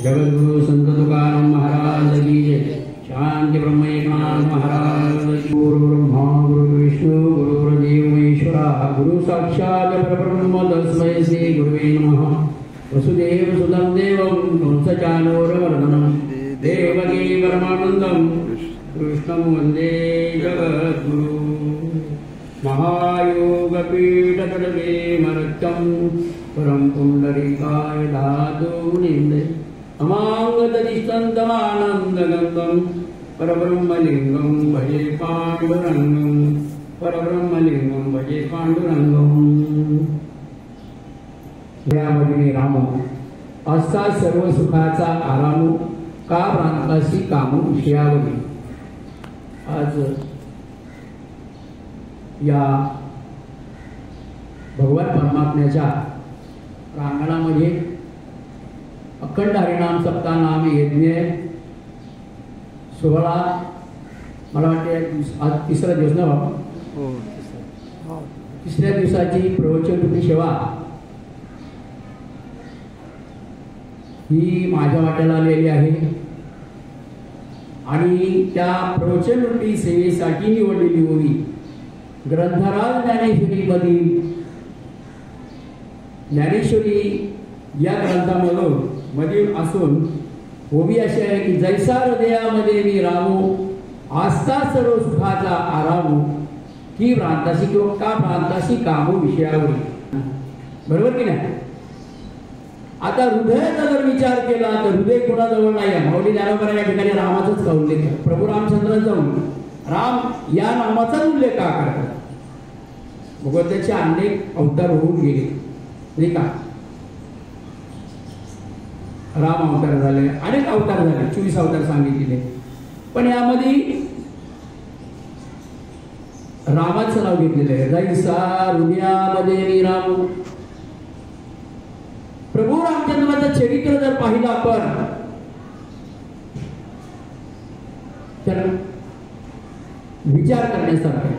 जगद्गुरु संत तुकाराम महाराज की जय। शांति ब्रह्म एकनाथ महाराज की। गुरु ब्रह्मा गुरु विष्णु गुरुर्देव महेश्वरा गुरु साक्षात् परब्रह्म तस्मै श्री गुरुवे नमः। वसुदेव सुतं देवं कंसचानूरमर्दनं देवकी परमानन्दं कृष्णं वन्दे जगद्गुरु। महायोगपीठतटे मरुत्तं परं पुण्डरीकाय धातुनिन्दे अमाङ्गतदिस्तन्तमानन्दगन्धं परब्रह्मलिङ्गं भजे पाण्डुरङ्गं परब्रह्मलिङ्गं भजे पाण्डुरङ्गं। यामध्ये रामो असा सर्व सुखाचा आरामो का प्रांताशी कामो विषयावरी। आज या भगवान परमात्म्याच्या प्रांगणामध्ये अखंड हरिनाम सप्ताह नाम यज्ञ सोहळा मला वाटते आज तिसरा दिवस ना बाबा। तिसऱ्या दिवसाची प्रवचनरूपी सेवा ही माझ्या वाट्याला आलेली आहे आणि त्या प्रवचनरूपी सेवेसाठी निवडलेली होती ग्रंथराज ज्ञानेश्वरी मधील ज्ञानेश्वरी या ग्रंथामधील असून ओवी अशी आहे की जैसा हृदयामध्ये मी रामो आस्था सर्व सुखाचा आरामो की भ्रांताशी किंवा का भ्रांताशी कामो विषयावरी। बरोबर की नाही? आता हृदयाचा जर विचार केला तर हृदय कोणाजवळ नाही आहे। माऊली ज्ञानोबा या ठिकाणी रामाचाच का उल्लेख आहे। प्रभू रामचंद्रांचा राम या नामाचा उल्लेख का करतात? भगवंताचे अनेक अवतार होऊन गेले नाही का? राम अवतार झाले, अनेक अवतार झाले, 24 अवतार सांगितले, पण यामध्ये रामाचं नाव घेतलेलं आहे। जैसा हृदयामध्ये मी राम। प्रभू रामचंद्राचं चरित्र जर पाहिलं आपण तर विचार करण्यासारखं।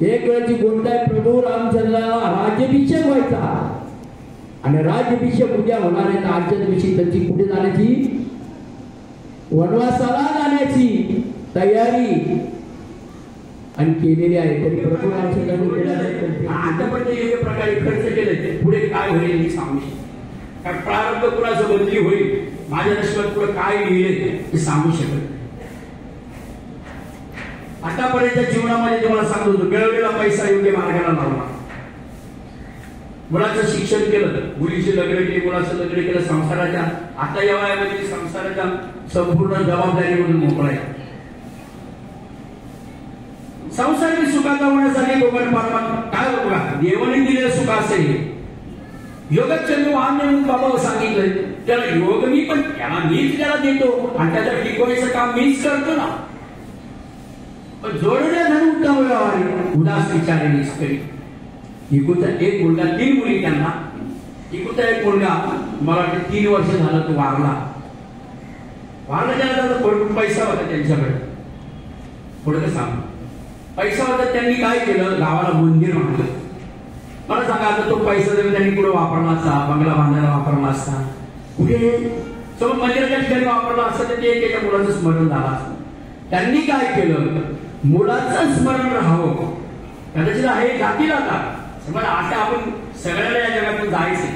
एक वेळची गोष्ट आहे, प्रभू रामचंद्राला राज्याभिषेक व्हायचा आणि राज्याभिषेक उद्या होणार आहे। आजच्या दिवशी त्यांची कुठे जाण्याची, वनवासाला जाण्याची तयारी आणि केलेली आहे। तरी प्रभू रामचंद्राने आता पण ते योग्य प्रकारे खर्च केले ते पुढे काय होईल मी सांगू शकतो। कारण प्रारंभ कुणाचं बदली होईल, माझ्या नशिबात पुढे काय लिहिले हे सांगू शकत। आतापर्यंत जीवनामध्ये तुम्हाला सांगतो मिळवलेला पैसा योग्य मार्गाला लावला, मुलाचं शिक्षण केलं, मुलीची लग्न केली, मुलाचं लग्न केलं, संसाराच्या आता या वयामध्ये संसाराच्या संपूर्ण जबाबदारीमधून मोकळा आहे। संसारिक सुखाचा होण्यासाठी भगवान परमात्मा काय बघा देवाने दिलेलं सुख असेल योगचंद्र वाहन बाबा सांगितलंय त्याला योग मी पण त्याला मीच त्याला देतो आणि त्याच्या टिकवायचं काम मीच करतो ना। पण जोडल्या धन उत्तम व्यवहारी उदास विचारे निष्करी। इकुता एक मुलगा, 3 मुली त्यांना, इकुता एक मुलगा मला 3 वर्ष झालं तो वारला त्याला पैसा होता त्यांच्याकडे, पुढे सांग पैसा होता त्यांनी काय केलं, गावाला मंदिर बांधलं. मला सांगा आता तो पैसा जर त्यांनी कुठे वापरला असता, बंगला बांधायला वापरला असता, कुठे समोर मंदिराच्या ठिकाणी वापरला असता तर ते त्याच्या मुलाचं स्मरण झालं असतं. त्यांनी काय केलं, मुलाचं स्मरण राहावं. कदाचित आहे जातील आता समजा आता आपण सगळ्याला या जगातून जायचे,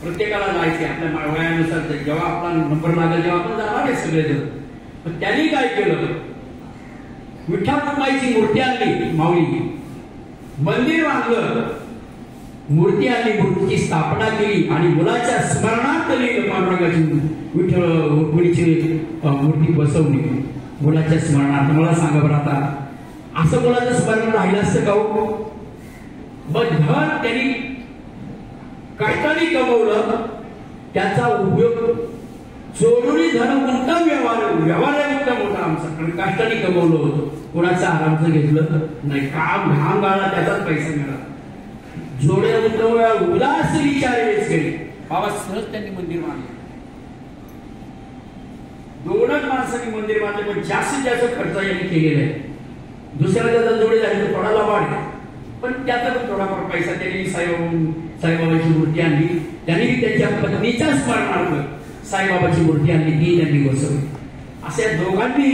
प्रत्येकाला जायचे आपल्या वयानुसार. जेव्हा आपला नंबर लागेल तेव्हा आपण जाणार आहे सगळेजण. पण त्यांनी काय केलं, विठ्ठल रुक्माईची मूर्ती आणली, माऊली मंदिर बांधलं, मूर्ती आणली, मूर्तीची स्थापना केली आणि मुलाच्या स्मरणार्थ पांडुरंगाची विठ्ठल रुक्मिणीची मूर्ती बसवली मुलाच्या स्मरणार्थ. मला सांगा बरं आता असं मुलाचं स्मरण राहिलं असतं का हो? मग धन त्यांनी कष्टाने कमवलं, त्याचा उपयोग चोरुनी धन उत्तम व्यवहार उत्तम होता आमचा, कारण कष्टाने कमवलं होतं, कोणाचं आरामचं घेतलं नाही, काम घाम गाळला त्याचाच पैसा मिळाला. जोडे उत्तम उदास विचार वेच केले. बाबा सहज त्यांनी मंदिर बांधलं, दोनच माणसांनी मंदिर बांधले, पण जास्तीत जास्त खर्च यांनी केलेला आहे. दुसऱ्या त्याचा जोडे झाले तर थोडाला वाढ, पण त्याचा पण थोडाफार पैसा त्यांनी साईबाबाची मूर्ती आणली. त्यांनी त्यांच्या पत्नीच्या स्मरणार्थ साईबाबाची मूर्ती आणली, ती त्यांनी बसवली. अशा दोघांनी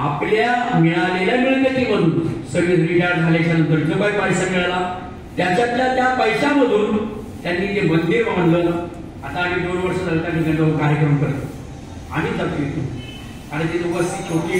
आपल्या मिळालेल्या मिळकतीमधून सगळे रिटायर झाल्याच्या नंतर जो काही पैसा मिळाला त्याच्यातल्या त्या पैशामधून त्यांनी ते मंदिर बांधलं. आता आम्ही 2 वर्ष झालं त्या ठिकाणी कार्यक्रम करतो, आम्ही जातो इथून, आणि तिथे वस्ती छोटी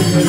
Hare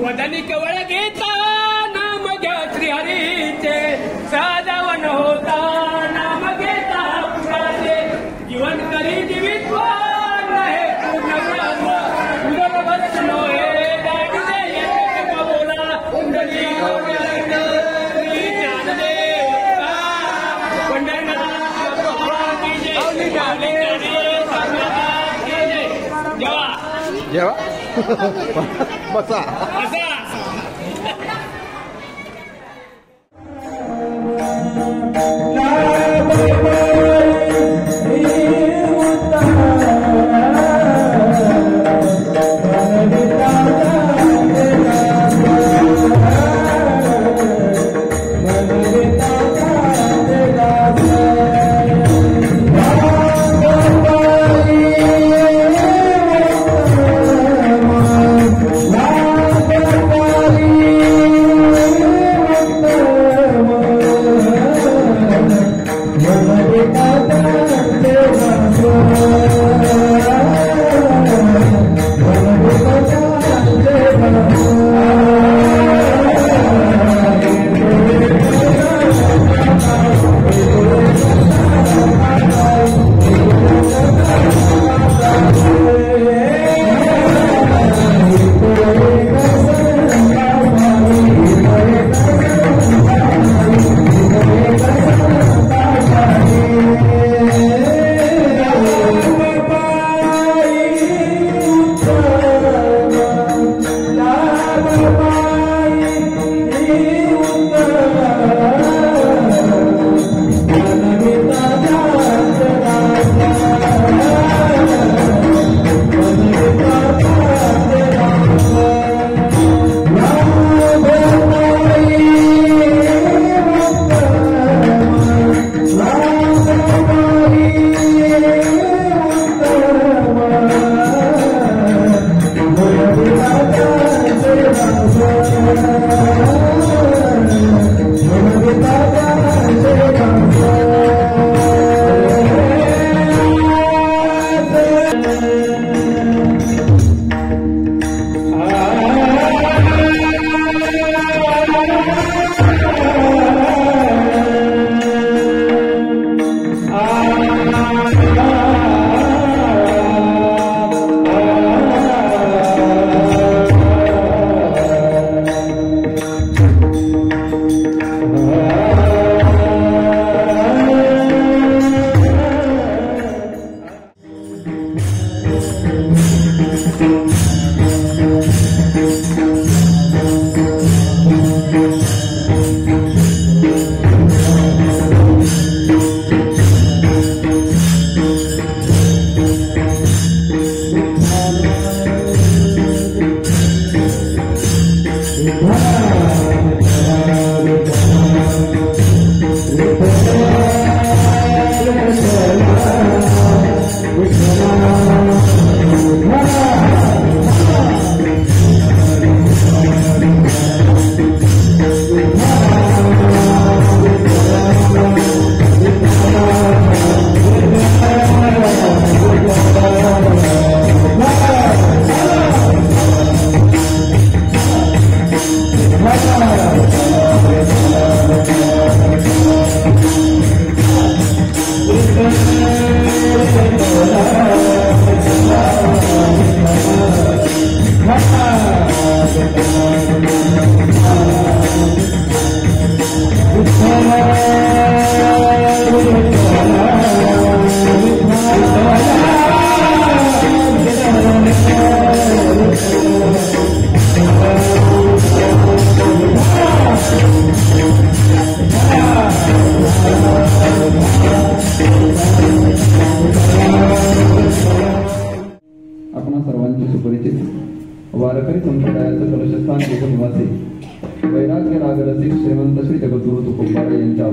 वदनी केवळ घेता नाम घ्या श्रीहरीचे साधवन होता नाम घेता पुराचे जीवन करी जीवित्वान रहे पूर्ण बोला कुंडली जेवा बसा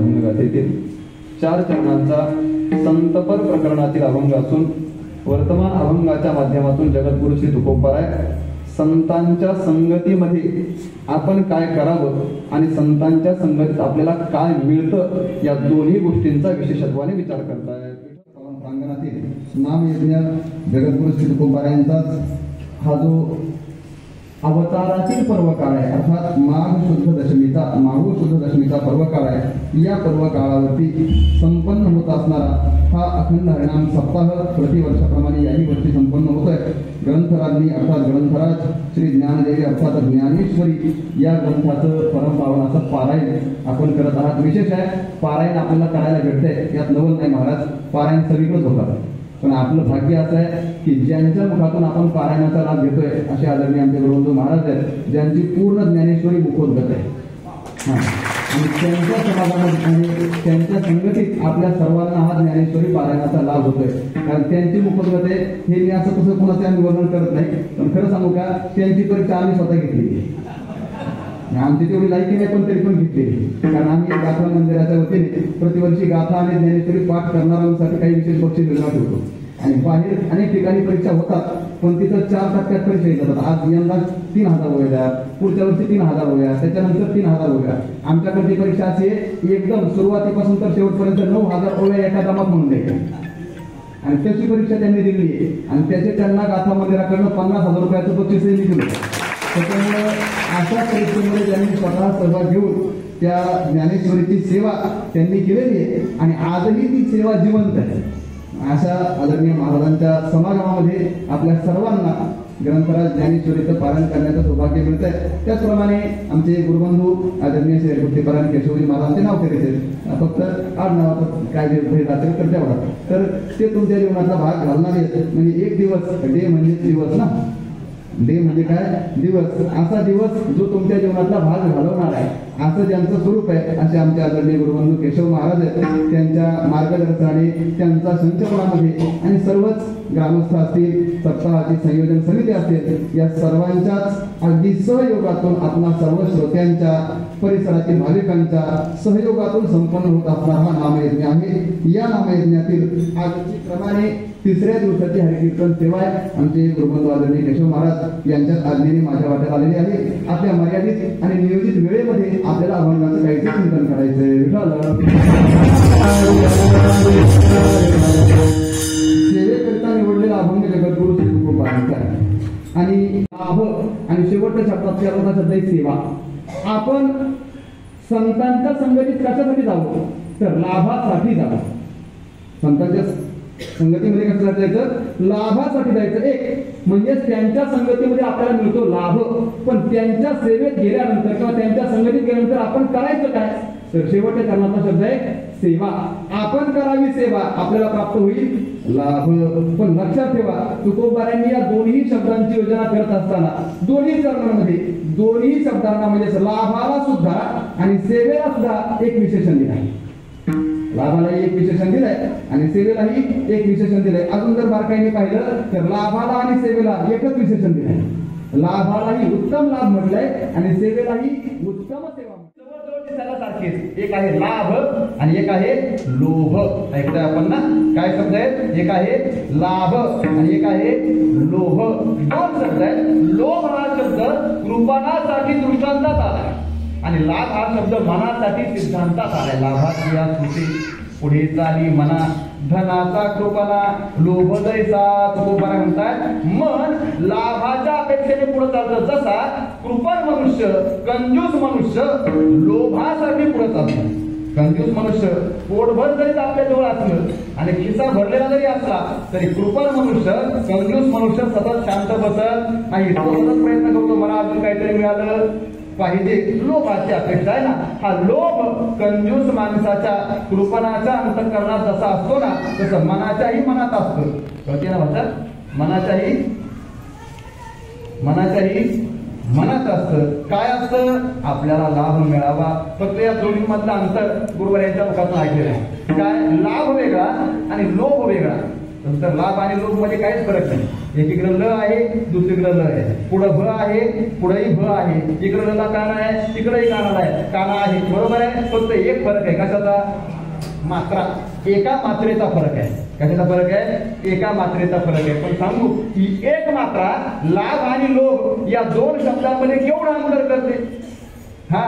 अभंगगाथेतील 4 चरणांचा संतपर प्रकरणातील अभंग असून वर्तमान अभंगाच्या माध्यमातून जगद्गुरु श्री तुकोबाराय संतांच्या संगतीमध्ये आपण काय करावं आणि संतांच्या संगतीत आपल्याला काय मिळतं या दोन्ही गोष्टींचा विशेषत्वाने विचार करतायत. प्रांगणातील नामयज्ञ जगद्गुरु श्री तुकोबारायांचाच हा जो अवतारातील पर्व काळ आहे, अर्थात माघ शुद्ध दशमीचा पर्व काळ आहे. या पर्व काळावरती संपन्न होत असणारा हा अखंड हरिनाम सप्ताह प्रतिवर्षाप्रमाणे याही वर्षी संपन्न होतोय. ग्रंथराज्ञी अर्थात ग्रंथराज श्री ज्ञानदेवी अर्थात ज्ञानेश्वरी या ग्रंथाचं परमपावन असं पारायण आपण करत आहात. विशेष आहे, पारायण आपल्याला करायला भेटतंय यात नवल नाही महाराज, पारायण सगळीकडेच होतात. पण आपलं भाग्य असं आहे की ज्यांच्या मुखातून आपण पारायणाचा लाभ घेतोय असे आदरणीय आमचे गुरुबंधू महाराज आहेत ज्यांची पूर्ण ज्ञानेश्वरी मुखोद्गत आहे. आणि त्यांच्या समाजामध्ये आणि त्यांच्या संगतीत आपल्या सर्वांना हा ज्ञानेश्वरी पारायणाचा लाभ होतोय. कारण त्यांची मुखोद्गत आहे हे मी असं कसं कोणाचे आम्ही वर्णन करत नाही, पण खरं सांगू का त्यांची परीक्षा आम्ही स्वतः घेतली. आमची तेवढी लायकी नाही पण तरी पण घेतली. कारण आम्ही गाथा मंदिराच्या वतीने प्रतिवर्षी गाथा आणि ज्ञानेश्वरी पाठ करणाऱ्यांसाठी काही विशेष बक्षीस योजना ठेवतो. आणि बाहेर अनेक ठिकाणी परीक्षा होतात पण तिथं 4 टप्प्यात परीक्षा येतात. आज यंदा 3000 होऊया, पुढच्या वर्षी 3000 होऊया, त्याच्यानंतर 3000 होऊया. आमच्याकडची परीक्षा अशी आहे एकदम सुरुवातीपासून तर शेवटपर्यंत 9000 होऊया एका जमात म्हणून द्यायच्या. आणि त्याची परीक्षा त्यांनी दिली आहे आणि त्याचे त्यांना गाथा मंदिराकडनं 50,000 रुपयाचं बक्षीसही दिलं. त्याच्यामुळे अशा परीक्षेमध्ये त्यांनी स्वतः सहभाग घेऊन त्या ज्ञानेश्वरीची सेवा त्यांनी केलेली आहे आणि आजही ती सेवा जिवंत आहे. अशा आदरणीय महाराजांच्या समागमामध्ये आपल्या सर्वांना ग्रंथराज ज्ञानेश्वरीचं पारायण करण्याचं सौभाग्य मिळत आहे. त्याचप्रमाणे आमचे गुरुबंधू आदरणीय श्री गुप्तेपरायण केशवजी महाराजांचे नाव करायचे फक्त आडनावाचं काय जे भेट असेल तर तेवढा तर ते तुमच्या जीवनाचा भाग घालणारे म्हणजे एक दिवस डे म्हणजे दिवस ना, डे म्हणजे काय दिवस, असा दिवस जो तुमच्या जीवनातला भाग घालवणार आहे असं ज्यांचं स्वरूप आहे असे आमचे आदरणीय गुरुबंधू केशव महाराज आहेत. त्यांच्या मार्गदर्शनाने त्यांचा संचलनामध्ये आणि सर्वच ग्रामस्थ असतील, सप्ताहाची संयोजन समिती असेल या सर्वांच्याच अगदी सहयोगातून आपल्या सर्व श्रोत्यांच्या परिसरातील भाविकांच्या सहयोगातून संपन्न होत असणारा हा नामयज्ञ आहे. या नामयज्ञातील आजप्रमाणे 3ऱ्या दिवसाची हरिकीर्तन सेवा आमचे गुरुबंधू आदरणीय केशव महाराज यांच्याच आज्ञेने माझ्या वाट्यात आलेली आहे. आपल्या मर्यादित आणि नियोजित वेळेमध्ये आपल्याला अभंगाचं काहीतरी चिंतन करायचंय. सेवेकरिता निवडलेला अभंग जगद्गुरु श्री तुकोबारायांचा आहे आणि लाभ आणि शेवटच्या शब्दात शब्द आहे सेवा. आपण संतांच्या संगतीत कशासाठी जावं तर लाभासाठी जावं. संतांच्या संगतीमध्ये कसं जायचं, लाभासाठी जायचं. एक म्हणजे त्यांच्या संगतीमध्ये आपल्याला मिळतो लाभ, पण त्यांच्या सेवेत गेल्यानंतर किंवा त्यांच्या संगतीत गेल्यानंतर आपण करायचं काय तर शेवटच्या चरणाचा शब्द आहे सेवा. आपण करावी सेवा आपल्याला प्राप्त होईल लाभ. पण लक्षात ठेवा तुकोबारायांनी या दोन्ही शब्दांची योजना करत असताना दोन्ही चरणांमध्ये दोन्ही शब्दांना म्हणजे लाभाला सुद्धा आणि सेवेला सुद्धा एक विशेषण दिलं आहे. लाभालाही एक विशेषण दिलंय आणि सेवेलाही एक विशेषण दिलंय. अजून जर बारकाईने पाहिलं तर लाभाला आणि सेवेला एकच विशेषण दिलंय. लाभालाही उत्तम लाभ म्हटलंय आणि सेवेलाही उत्तम सेवा. एक आहे लाभ आणि एक आहे लोभ. ऐकताय आपण ना काय शब्द आहेत, एक आहे लाभ आणि एक आहे लोभ. 2 शब्द आहेत. लोभ हा शब्द कृपणासाठी दृष्टांतात आला आणि लाभ हा शब्द मनासाठी सिद्धांतात आलाय. लाभाची या कृती पुढे चाली मना धनाचा कृपणा लोभ दैसा तुकोबाराय म्हणतात मन लाभाच्या अपेक्षेने पुढे चालतं. जसा कृपण मनुष्य कंजूस मनुष्य लोभासाठी पुढे चालतो. कंजूस मनुष्य पोटभर जरी आपल्या जवळ असलं आणि खिसा भरलेला जरी असला तरी कृपण मनुष्य कंजूस मनुष्य सतत शांत बसत नाही. तो सतत प्रयत्न करतो मला अजून काहीतरी मिळालं पाहिजे. लोभाची अपेक्षा आहे ना, हा लोभ कंजूस माणसाच्या कृपणाच्या अंतःकरणात जसा असतो ना तसं मनाच्याही मनात असतो. कळते ना भाषा, मनाच्याही मनात असतं. काय असतं आपल्याला लाभ मिळावा. फक्त या दोन्हीमधलं अंतर गुरुवार यांच्या मुखातून ऐकलेलं आहे. काय लाभ वेगळा आणि लोभ वेगळा. तर लाभ आणि लोभ मध्ये काहीच फरक नाही. एकीकडे ल आहे, दुसरीकडे ल आहे, पुढं भ आहे, पुढेही भ आहे, इकडे ल काना आहे, तिकडेही काना आहे, बरोबर आहे. फक्त एक फरक आहे, कशाचा? मात्रा. एका मात्रेचा फरक आहे. कशाचा फरक आहे? एका मात्रेचा फरक आहे. पण सांगू ही एक मात्रा लाभ आणि लोभ या दोन शब्दांमध्ये केवढं अंतर करते? हा,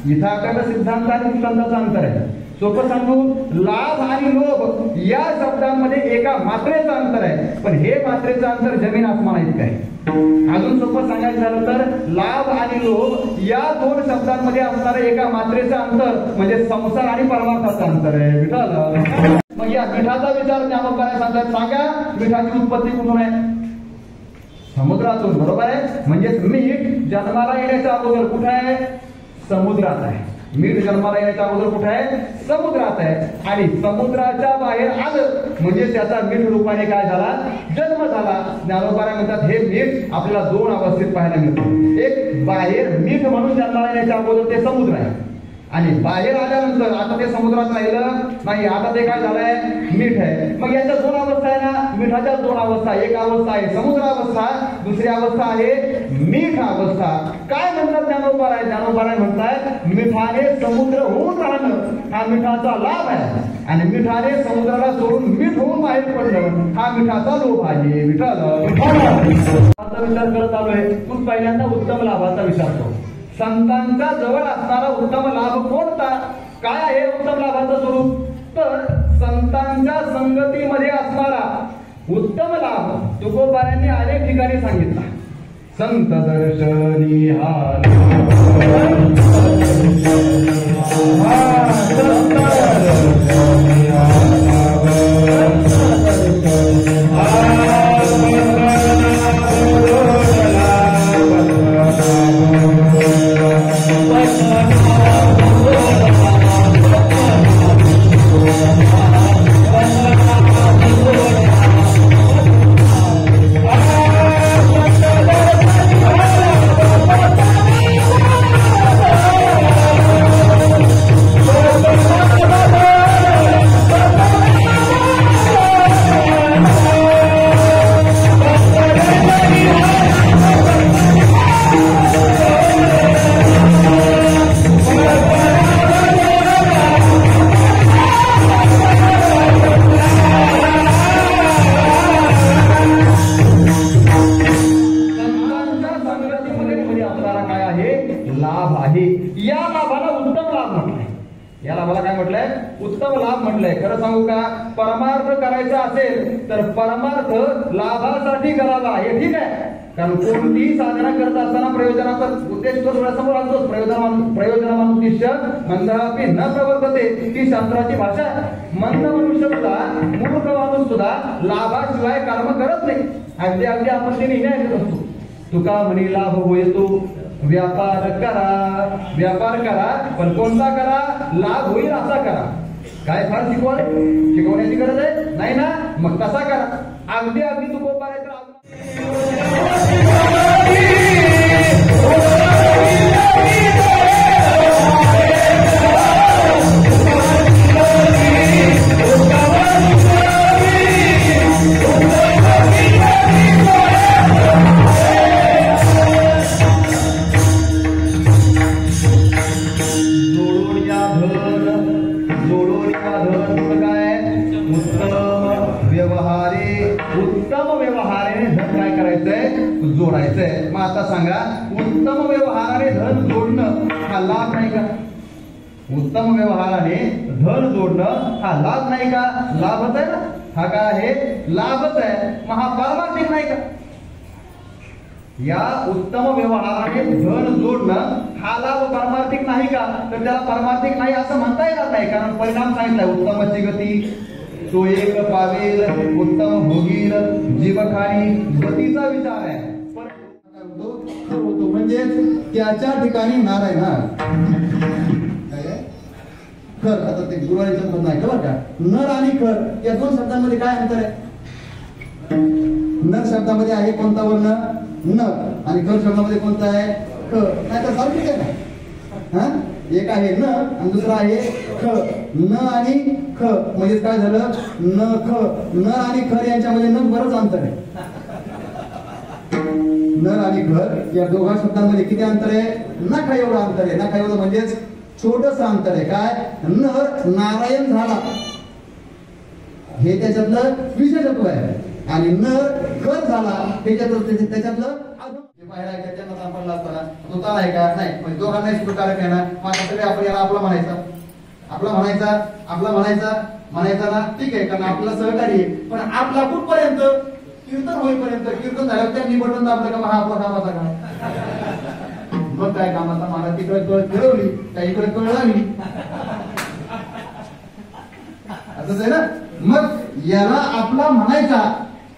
इथं आपल्याला सिद्धांत आणि दृष्टांताचं अंतर आहे. सोपं सांगू, लाभ आणि लोभ या शब्दांमध्ये एका मात्रेचं अंतर आहे, पण हे मात्रेचं अंतर जमीन आसमान इतकं आहे. अजून सोपं सांगायचं झालं तर लाभ आणि लोभ या दोन शब्दांमध्ये असणारं एका मात्रेचं अंतर म्हणजे संसार आणि परमार्थाचं अंतर आहे. विठ्ठल, मग या मिठाचा विचार ज्ञानोबाने सांगतात. सांगा, मिठाची उत्पत्ती कुठून आहे? समुद्रातून, बरोबर आहे. म्हणजे मीठ जन्माला येण्याच्या अगोदर कुठे आहे? समुद्रात आहे. मीठ जन्माला येण्याच्या अगोदर कुठे आहे? समुद्रात आहे. आणि समुद्राच्या बाहेर आलं म्हणजे त्याचा मीठ रूपाने काय झाला? जन्म झाला. ज्ञानोबाने म्हणतात हे मीठ आपल्याला दोन अवस्थेत पाहायला मिळतं. एक, बाहेर मीठ म्हणून जन्माला येण्याच्या अगोदर ते समुद्र आहे, आणि बाहेर आल्यानंतर आता ते समुद्रात राहिलं नाही, आता ते काय झालंय? मीठ आहे. मग याच्या दोन अवस्था आहे ना, मिठाच्या दोन अवस्था. एक अवस्था आहे समुद्र अवस्था, दुसरी अवस्था आहे मीठ अवस्था. काय म्हणतात ज्ञानोबाराय? ज्ञानोबाराय म्हणतात मिठाने समुद्र होऊन राहणं हा मिठाचा लाभ आहे, आणि मिठाने समुद्राला सोडून मीठ होऊन बाहेर पडणं हा मिठाचा लोभ आहे. विचार करत आलोय. तू पहिल्यांदा उत्तम लाभाचा विचार कर. संतांच्या जवळ असणारा उत्तम लाभ कोणता? काय आहे उत्तम लाभाचं स्वरूप? तर संतांच्या संगतीमध्ये असणारा उत्तम लाभ तुकोबारायांनी अनेक ठिकाणी सांगितला. संत दर्शनी लाभ आहे. या लाभाला उत्तम लाभ म्हटलंय. या लाभाला काय म्हटलंय? उत्तम लाभ म्हटलंय. खरं सांगू का, परमार्थ करायचा असेल तर परमार्थ लाभासाठी करावा हे ठीक आहे. कारण कोणतीही साधना करत असताना प्रयोजनाचा उद्देश डोळ्यासमोर आणतोच. प्रयोजनानुद्दिश्य मंदापि न प्रवर्तते ही शास्त्राची भाषा. मंद मनुष्य सुद्धा, मूर्ख माणूस सुद्धा लाभाशिवाय कर्म करत नाही. अगदी आपण ते निर्णय घेत असतो. तुका म्हणी लाभ होतो, व्यापार करा, पण कोणता करा? लाभ होईल असा करा. काय फार शिकवण्याची गरज आहे नाही ना? मग तसा करा. अगदी तू जोडायचंय. मग आता सांगा, उत्तम व्यवहाराने धन जोडणं हा लाभ नाही का? उत्तम व्यवहाराने धन जोडणं हा लाभ नाही का? लाभच आहे ना. हा काय आहे? लाभच आहे. मग हा पारमार्थिक नाही का? या उत्तम व्यवहाराने धन जोडणं हा लाभ पारमार्थिक नाही का? तर त्याला पारमार्थिक नाही असं म्हणता येणार नाही. कारण परिणाम सांगितलाय. उत्तमची गती तो एक पावेल, उत्तम भोगील जीवखाणी गतीचा विचार आहे. होतो म्हणजे त्याच्या ठिकाणी नारायण खर. आता ते गुरुवारीचं पण नाही का? नर आणि खर या दोन शब्दांमध्ये काय अंतर आहे? नर शब्दामध्ये आहे कोणता वर्ण? न. आणि खर शब्दामध्ये कोणता आहे? ख. नाही तर सारखीच आहे ना? एक आहे न आणि दुसरा आहे ख. न आणि ख म्हणजे काय झालं? न ख. न आणि खर यांच्यामध्ये न बरंच अंतर आहे. नर आणि घर या दोघा शब्दांमध्ये किती अंतर आहे? नखा एवढं अंतर आहे. नखा एवढं म्हणजेच छोटस अंतर आहे. काय? नर नारायण झाला हे त्याच्यातलं विशेषत्व आहे आणि नर घर झाला हे त्याच्यातलं त्यांना सापडला असताना तो ताल आहे का? नाही. म्हणजे दोघांनाही स्वीकारक आहे ना. माझ्या सगळे आपण याला आपला म्हणायचा म्हणायचा ना. ठीक आहे, कारण आपल्याला सहकारी आहे. पण आपला कुठपर्यंत? कीर्तन होईपर्यंत. कीर्तन झाल्यावर त्यांनी बटन दाबलं का हा आपला कामाचा काय? मग काय कामाचा? मला तिकडे कळ फिरवली त्या इकडे कळ लागली असंच आहे ना. मग याला आपला म्हणायचा,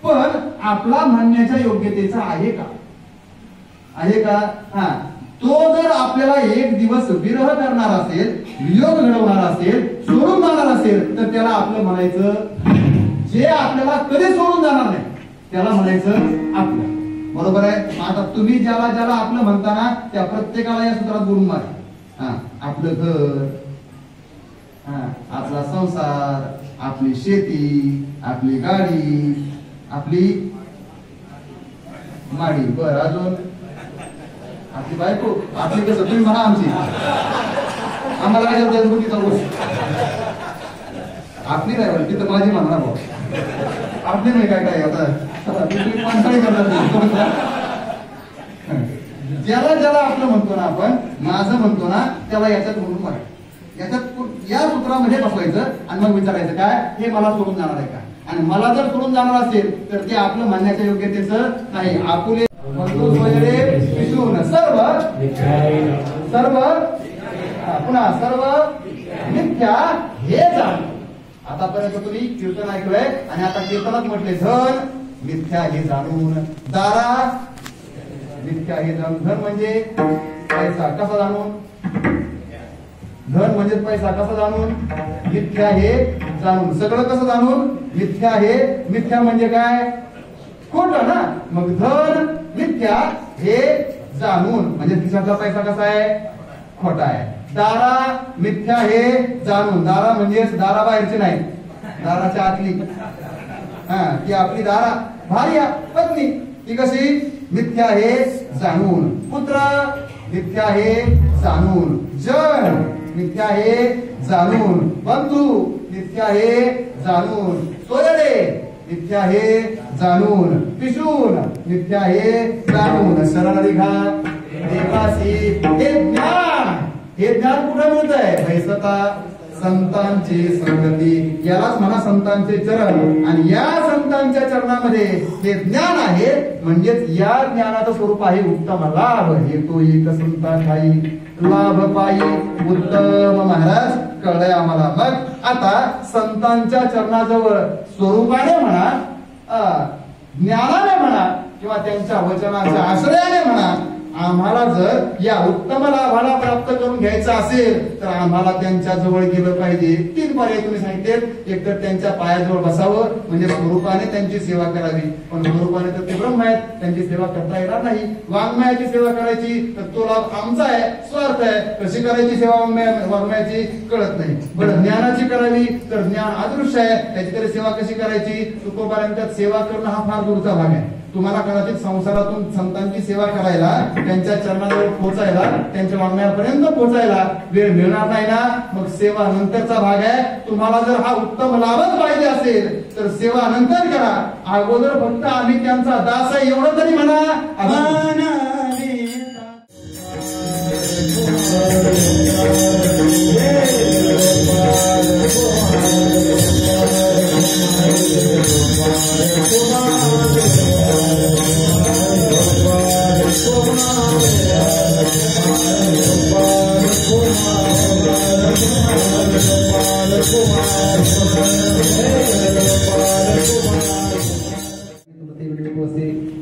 पण आपला म्हणण्याच्या योग्यतेचा आहे का? हा. तो जर आपल्याला एक दिवस विरह करणार असेल, वियोग घडवणार असेल, सोडून जाणार असेल, तर त्याला आपलं म्हणायचं. जे आपल्याला कधी सोडून जाणार नाही त्याला म्हणायचं आपलं. बरोबर आहे. आता तुम्ही ज्याला ज्याला आपलं म्हणताना त्या प्रत्येकाला या सूत्रात बोलून मारा. आपलं घर, आपला संसार, आपली शेती, आपली गाडी, आपली माडी, बर अजून आपली बायको, आपली कसं तुम्ही म्हणा आमची, आम्हाला काय तिचा गोष्ट आपली नाही बरं, तिथं माझी म्हणा भाऊ आपली नाही. काय काय आता ज्याला ज्याला आपलं म्हणतो ना आपण, माझं म्हणतो ना, त्याला याच्यात म्हणून मारा. याच्यात या सूत्रामध्ये बसवायचं आणि मग विचारायचं काय हे मला सोडून जाणार आहे का? आणि मला जर सोडून जाणार असेल तर ते आपलं म्हणण्याच्या योग्यतेचं नाही. आपुले सर्व पुन्हा सर्व मिथ्या हे जाण. आतापर्यंत तुम्ही कीर्तन ऐकलंय आणि आता कीर्तनात म्हटले धन मिथ्या हे जाणून, दारा मिथ्या हे जाणून. धन म्हणजे पैसा कसा जाणून? धन म्हणजे पैसा कसा जाणून? मिथ्या हे जाणून. सगळं कसं जाणून? मिथ्या हे. मिथ्या म्हणजे काय? खोटं ना. मग धन मिथ्या हे जाणून म्हणजे खिशातला पैसा कसा आहे? खोटा आहे. दारा मिथ्या हे जाणून. दारा म्हणजे दारा बाहेरची नाही, दाराच्या आतली. ती आपली दारा भार्या पत्नी ती कशी? मिथ्या हे जाणून. पुत्र मिथ्या हे जाणून. जन मिथ्या हे जाणून. बंधू मिथ्या हे जाणून. सोयरे मिथ्या हे जाणून. पिशून मिथ्या हे जाणून. सरळ लिखा देवासी हे ज्ञान. हे ज्ञान कुठे मिळत आहे? भैसता संतांची संगती, यालाच म्हणा संतांचे चरण. आणि या संतांच्या चरणामध्ये हे ज्ञान आहे. म्हणजेच या ज्ञानाचं स्वरूप आहे उत्तम लाभ. हे तो एक संता ठाई लाभ पायी उत्तम. महाराज कळलंय आम्हाला. मग आता संतांच्या चरणाजवळ स्वरूपाने म्हणा, ज्ञानाने म्हणा किंवा त्यांच्या वचनाच्या आश्रयाने म्हणा, आम्हाला जर या उत्तम लाभाला प्राप्त करून घ्यायचं असेल तर आम्हाला त्यांच्या जवळ गेलं पाहिजे. 3 पर्याय तुम्ही सांगितले. एक तर त्यांच्या पायाजवळ बसावं म्हणजे स्वरूपाने त्यांची सेवा करावी. पण स्वरूपाने तर ते ब्रह्म आहेत, त्यांची सेवा करता येणार नाही. वाङ्मयाची सेवा करायची तर तो लाभ आमचा आहे, स्वार्थ आहे. कशी करायची सेवा वाङ्मयाची कळत नाही. बरं ज्ञानाची करावी तर ज्ञान अदृश्य आहे, त्याची तरी सेवा कशी करायची? तुकोबारांच्या सेवा करणं हा फार दूरचा भाग आहे. तुम्हाला कदाचित संसारातून संतांची सेवा करायला, त्यांच्या चरणाजवळ पोहोचायला, त्यांच्या वाङ्मयापर्यंत पोहोचायला वेळ मिळणार नाही ना. मग सेवा नंतरचा भाग आहे. तुम्हाला जर हा उत्तम लाभच पाहिजे असेल तर सेवा नंतर करा. अगोदर फक्त आम्ही त्यांचा दास आहे एवढं तरी म्हणा.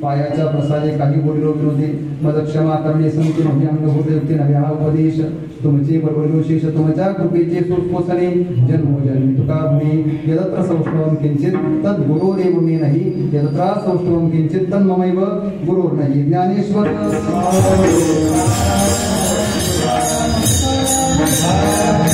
पायाच्या प्रसादे काही बोललो विरोधी मद क्षमा करणे संती नव्हे अंगभूते नव्हे हा उपदेश तुमचे बरोबरोशेष तुमच्या कृपेचे सुपोषणे जन्मोजन्मी तुका भुनी यदत्र सौष्ठवं किंचित तद गुरोरेव मे नाही यदत्र सौष्ठवं किंचित तद ममैव गुरोर नाही. ज्ञानेश्वर महाराज